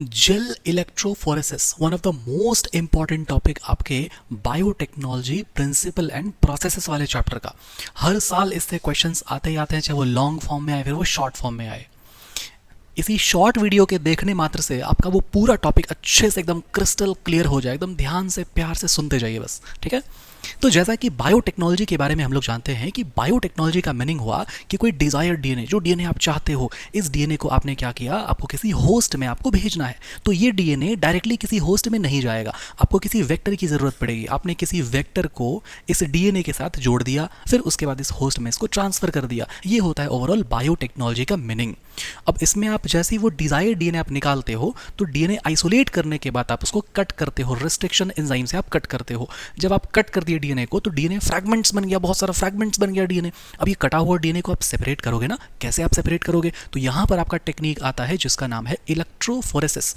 Gel electrophoresis one of the most important topic आपके biotechnology principle and processes वाले chapter का। हर साल इससे क्वेश्चंस आते ही आते हैं, चाहे वो लॉन्ग फॉर्म में आए फिर वो शॉर्ट फॉर्म में आए। इसी शॉर्ट वीडियो के देखने मात्र से आपका वो पूरा टॉपिक अच्छे से एकदम क्रिस्टल क्लियर हो जाए। एकदम ध्यान से प्यार से सुनते जाइए बस, ठीक है। तो जैसा कि बायोटेक्नोलॉजी के बारे में हम लोग जानते हैं कि बायोटेक्नोलॉजी का मीनिंग हुआ कि कोई डिजायर्ड डीएनए, जो डीएनए आप चाहते हो, इस डीएनए को आपने क्या किया, आपको किसी होस्ट में आपको भेजना है। तो ये डीएनए डायरेक्टली किसी होस्ट में नहीं जाएगा, आपको किसी वेक्टर की ज़रूरत पड़ेगी। आपने किसी वेक्टर को इस डीएनए के साथ जोड़ दिया, फिर उसके बाद इस होस्ट में इसको ट्रांसफर कर दिया। ये होता है ओवरऑल बायोटेक्नोलॉजी का मीनिंग। अब इसमें आप जैसे ही वो डिजायर्ड डीएनए आप निकालते हो तो डीएनए आइसोलेट करने के बाद आप उसको कट करते हो, रिस्ट्रिक्शन एंजाइम से आप कट करते हो। जब आप कट कर दिए डीएनए को तो डीएनए फ्रैगमेंट्स बन गया, बहुत सारा फ्रैगमेंट्स बन गया डीएनए। अब ये कटा हुआ डीएनए को आप सेपरेट करोगे ना, कैसे आप सेपरेट करोगे? तो यहां पर आपका टेक्निक आता है जिसका नाम है इलेक्ट्रोफोरेसिस।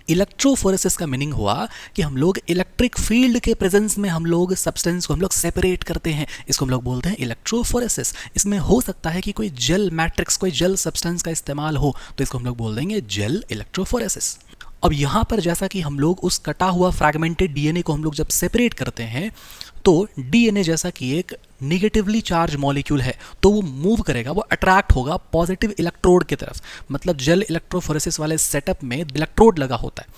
इलेक्ट्रोफोरेसिस का मीनिंग हुआ कि हम लोग इलेक्ट्रिक फील्ड के प्रेजेंस में हम लोग सब्सटेंस को हम लोग सेपरेट करते हैं। इसको हम लोग बोलते हैं इलेक्ट्रोफोरेसिस। इसमें हो सकता है कि कोई जेल मैट्रिक्स, कोई जेल सब्सटेंस का इस्तेमाल हो, तो इसको हम लोग बोल देंगे जेल इलेक्ट्रोफोरेसिस। अब यहाँ पर जैसा कि हम लोग उस कटा हुआ फ्रैगमेंटेड डीएनए को हम लोग जब सेपरेट करते हैं तो डीएनए जैसा कि एक निगेटिवली चार्ज मॉलिक्यूल है तो वो मूव करेगा, वो अट्रैक्ट होगा पॉजिटिव इलेक्ट्रोड की तरफ। मतलब जेल इलेक्ट्रोफोरेसिस वाले सेटअप में इलेक्ट्रोड लगा होता है,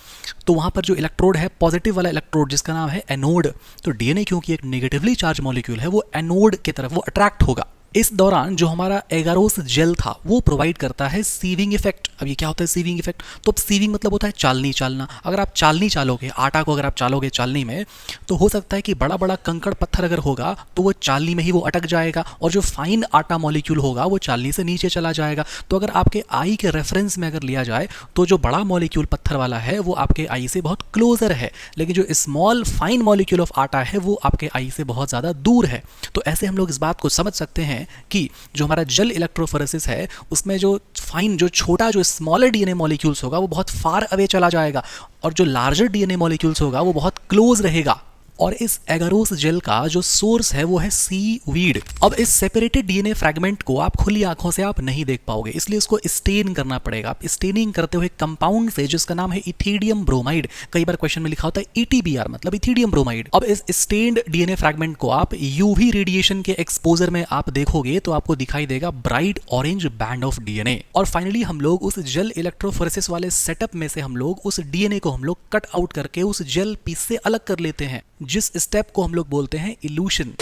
तो वहाँ पर जो इलेक्ट्रोड है पॉजिटिव वाला इलेक्ट्रोड जिसका नाम है एनोड। तो डीएनए क्योंकि एक निगेटिवली चार्ज मॉलिक्यूल है वो एनोड की तरफ वो अट्रैक्ट होगा। इस दौरान जो हमारा एगारोस जेल था वो प्रोवाइड करता है सीविंग इफेक्ट। अब ये क्या होता है सीविंग इफेक्ट? तो अब सीविंग मतलब होता है चालनी चालना। अगर आप चालनी चालोगे, आटा को अगर आप चालोगे चालनी में, तो हो सकता है कि बड़ा बड़ा कंकड़ पत्थर अगर होगा तो वो चालनी में ही वो अटक जाएगा और जो फाइन आटा मॉलिक्यूल होगा वो चालनी से नीचे चला जाएगा। तो अगर आपके आई के रेफरेंस में अगर लिया जाए तो जो बड़ा मॉलिक्यूल पत्थर वाला है वो आपके आई से बहुत क्लोजर है, लेकिन जो स्मॉल फाइन मॉलिक्यूल ऑफ आटा है वो आपके आई से बहुत ज़्यादा दूर है। तो ऐसे हम लोग इस बात को समझ सकते हैं कि जो हमारा जेल इलेक्ट्रोफोरेसिस है उसमें जो फाइन, जो छोटा, जो स्मॉलर डीएनए मॉलिक्यूल्स होगा वो बहुत फार अवे चला जाएगा और जो लार्जर डीएनए मॉलिक्यूल्स होगा वो बहुत क्लोज रहेगा। और इस एगारोस जेल का जो सोर्स है वो है सी वीड। अब इस सेपरेटेड डीएनए फ्रैगमेंट को आप खुली आंखों से आप नहीं देख पाओगे, इसलिए इसको स्टेन करना पड़ेगा। आप स्टेनिंग करते हुए कंपाउंड से जिसका नाम है इथिडियम ब्रोमाइड, कई बार क्वेश्चन में लिखा होता है ईटीबीआर मतलब इथिडियम ब्रोमाइड। अब इस स्टेन्ड डीएनए फ्रैगमेंट को आप यूवी रेडिएशन के एक्सपोजर में आप देखोगे तो आपको दिखाई देगा bright orange band of DNA. और फाइनली हम लोग उस जेल इलेक्ट्रोफोरेसिस वाले सेटअप में से हम लोग उस डीएनए को हम लोग कट आउट करके उस जेल पीस से अलग कर लेते हैं, जिस स्टेप को हम लोग बोलते हैं इल्यूशन।